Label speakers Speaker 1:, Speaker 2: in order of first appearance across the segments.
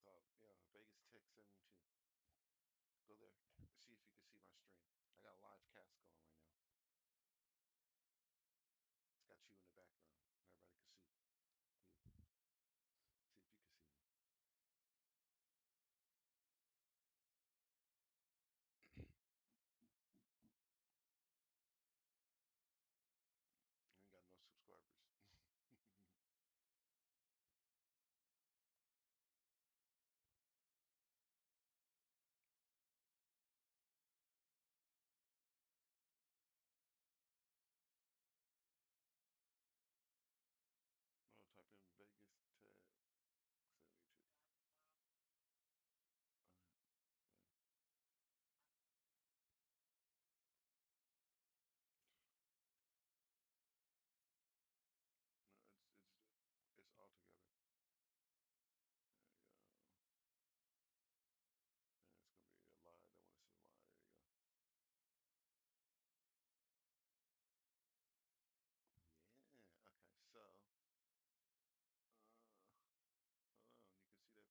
Speaker 1: called. Yeah, Vegas Tech 72. Go there. See if you can see my stream. I got a live cast going right now. It's got you in the background. Everybody can see. See if you can see me. I ain't got no subscribers. No, type in Vegas Tech 72. No, it's all together. There you go. And it's gonna be a live. That one is live. There you go. Yeah. Okay. So, hold on. You can see that page moving. Yeah. Yeah,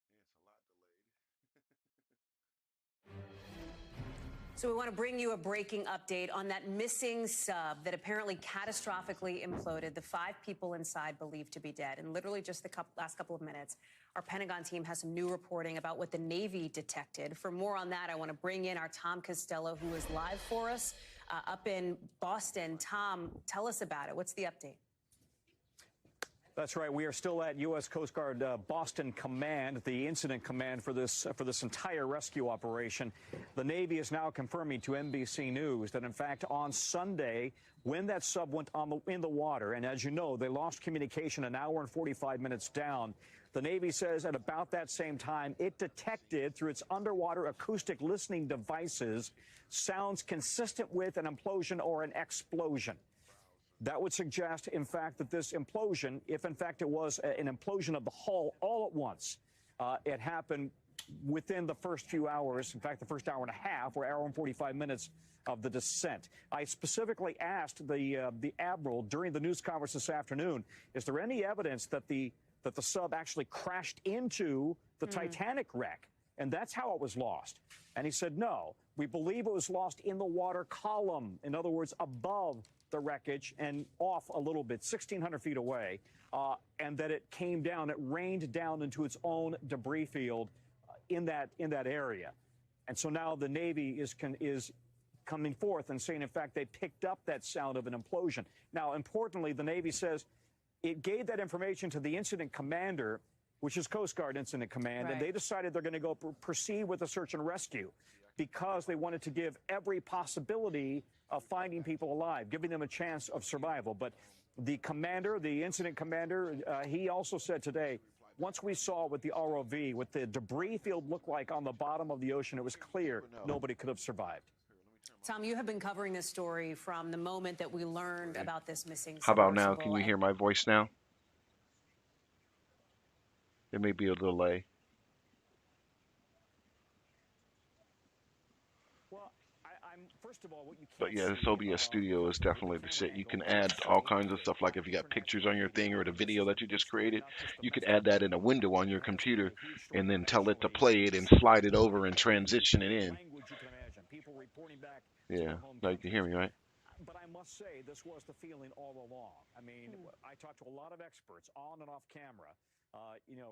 Speaker 1: it's a lot delayed.
Speaker 2: So we want to bring you a breaking update on that missing sub that apparently catastrophically imploded. The 5 people inside believed to be dead. And literally just the last couple of minutes, our Pentagon team has some new reporting about what the Navy detected. For more on that, I want to bring in our Tom Costello, who is live for us up in Boston. Tom, tell us about it. What's the update?
Speaker 3: That's right. We are still at U.S. Coast Guard Boston Command, the incident command for this entire rescue operation. The Navy is now confirming to NBC News that, in fact, on Sunday, when that sub went in the water, and as you know, they lost communication an hour and 45 minutes down. The Navy says at about that same time, it detected through its underwater acoustic listening devices sounds consistent with an implosion or an explosion. That would suggest, in fact, that this implosion, if in fact it was an implosion of the hull all at once, it happened within the first few hours, in fact, the first hour and a half or hour and 45 minutes of the descent. I specifically asked the Admiral during the news conference this afternoon, is there any evidence that the sub actually crashed into the Titanic wreck? And that's how it was lost. And he said, no, we believe it was lost in the water column. In other words, above the wreckage and off a little bit, 1,600 feet away, and that it came down, it rained down into its own debris field in that area. And so now the Navy is coming forth and saying, in fact, they picked up that sound of an implosion. Now, importantly, the Navy says it gave that information to the incident commander, which is Coast Guard Incident Command,
Speaker 2: right.
Speaker 3: And they decided they're going to go proceed with the search and rescue because they wanted to give every possibility of finding people alive, giving them a chance of survival. But the commander, the incident commander, he also said today, once we saw what the ROV, what the debris field looked like on the bottom of the ocean, it was clear nobody could have survived.
Speaker 2: Tom, you have been covering this story from the moment that we learned about this missing
Speaker 1: How about now?
Speaker 2: submersible.
Speaker 1: Can you hear my voice now? There may be a delay.
Speaker 3: Well, first of all, what you can't
Speaker 1: But yeah, this
Speaker 3: see,
Speaker 1: OBS Studio is definitely the shit. You can add all kinds of stuff, like if you got pictures on your thing or the video that you just created, you could add that in a window on your computer and then tell it to play it and slide it over and transition it in. Yeah, now you can hear me, right?
Speaker 3: But I must say, this was the feeling all along. I mean, I talked to a lot of experts on and off camera,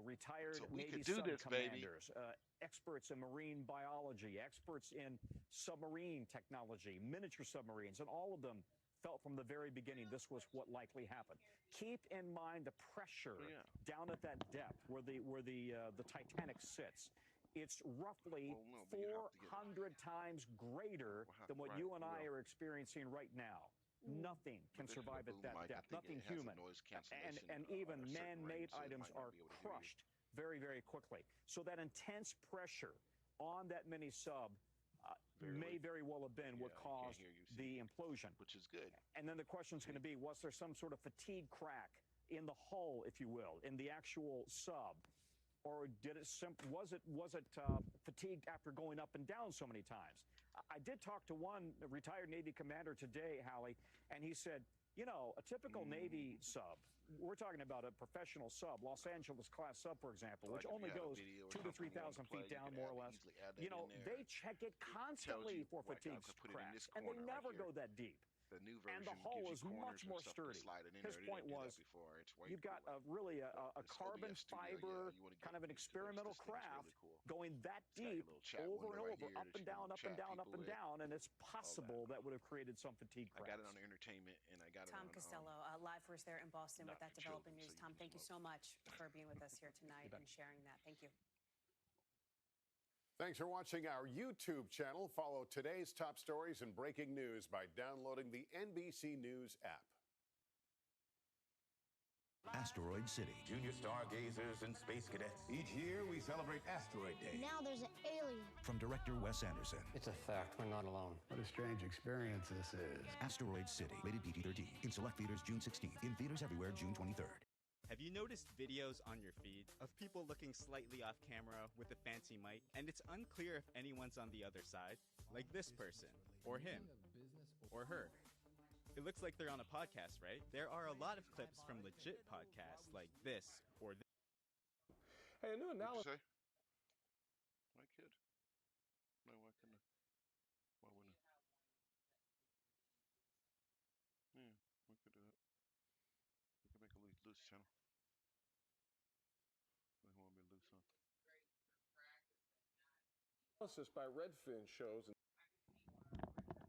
Speaker 3: retired Navy sub commanders, experts in marine biology, experts in submarine technology, miniature submarines, and all of them felt from the very beginning this was what likely happened. Keep in mind the pressure down at that depth where the Titanic sits. It's roughly 400 times greater than what you and I are experiencing right now. Nothing can survive at that depth, nothing human. And even man-made items are crushed very, very quickly. So that intense pressure on that mini sub may very well have been what caused the implosion.
Speaker 1: Which is good.
Speaker 3: And then the question is going to be, was there some sort of fatigue crack in the hull, if you will, in the actual sub? Or was it fatigued after going up and down so many times? I did talk to one retired Navy commander today, Hallie, and he said, You know, a typical Navy sub, we're talking about a professional sub, Los Angeles class sub, for example, which only goes 2,000 to 3,000 feet down, more or less. You know, they check it constantly for fatigue cracks, and they never go that deep.
Speaker 1: The new
Speaker 3: And
Speaker 1: version
Speaker 3: the hull
Speaker 1: gives
Speaker 3: is
Speaker 1: you corners
Speaker 3: much
Speaker 1: and
Speaker 3: more
Speaker 1: stuff to
Speaker 3: sturdy.
Speaker 1: slide it in
Speaker 3: His
Speaker 1: there. It
Speaker 3: point
Speaker 1: didn't do
Speaker 3: was,
Speaker 1: that before. It's way
Speaker 3: you've got
Speaker 1: cooler.
Speaker 3: really a
Speaker 1: This
Speaker 3: carbon
Speaker 1: OBS studio,
Speaker 3: fiber,
Speaker 1: you wanna get
Speaker 3: kind of an
Speaker 1: used to this.
Speaker 3: experimental
Speaker 1: This thing is
Speaker 3: craft
Speaker 1: really cool.
Speaker 3: going that
Speaker 1: It's got your
Speaker 3: deep
Speaker 1: little chat
Speaker 3: over and
Speaker 1: window right
Speaker 3: over,
Speaker 1: here
Speaker 3: up
Speaker 1: that
Speaker 3: and
Speaker 1: you can
Speaker 3: down, up and
Speaker 1: chat
Speaker 3: down, up
Speaker 1: people
Speaker 3: and
Speaker 1: with.
Speaker 3: down, and it's possible that would have created some fatigue
Speaker 1: I got it
Speaker 3: cracks.
Speaker 1: on entertainment, and I got it
Speaker 2: Tom
Speaker 1: on
Speaker 2: Costello, live for us there in Boston with
Speaker 1: not
Speaker 2: that
Speaker 1: for
Speaker 2: developing
Speaker 1: children,
Speaker 2: news.
Speaker 1: so you
Speaker 2: Tom,
Speaker 1: can
Speaker 2: thank you so
Speaker 1: smoke.
Speaker 2: much for being with us here tonight and sharing that. Thank you.
Speaker 4: Thanks for watching our YouTube channel. Follow today's top stories and breaking news by downloading the NBC News app.
Speaker 5: Asteroid City.
Speaker 6: Junior stargazers and space cadets. Each year we celebrate Asteroid Day.
Speaker 7: Now there's an alien.
Speaker 5: From director Wes Anderson.
Speaker 8: It's a fact. We're not alone.
Speaker 9: What a strange experience this is.
Speaker 5: Asteroid City. Rated PG-13. In select theaters June 16th. In theaters everywhere June 23rd.
Speaker 10: Have you noticed videos on your feed of people looking slightly off camera with a fancy mic, and it's unclear if anyone's on the other side? Like this person, or him, or her. It looks like they're on a podcast, right? There are a lot of clips from legit podcasts like this or this.
Speaker 11: Hey, a new analysis.
Speaker 1: What'd you say? My kid. No, why couldn't I? Why wouldn't I? Yeah, we could do it. We could make a loose channel. We want me to lose something.
Speaker 11: Analysis by Redfin shows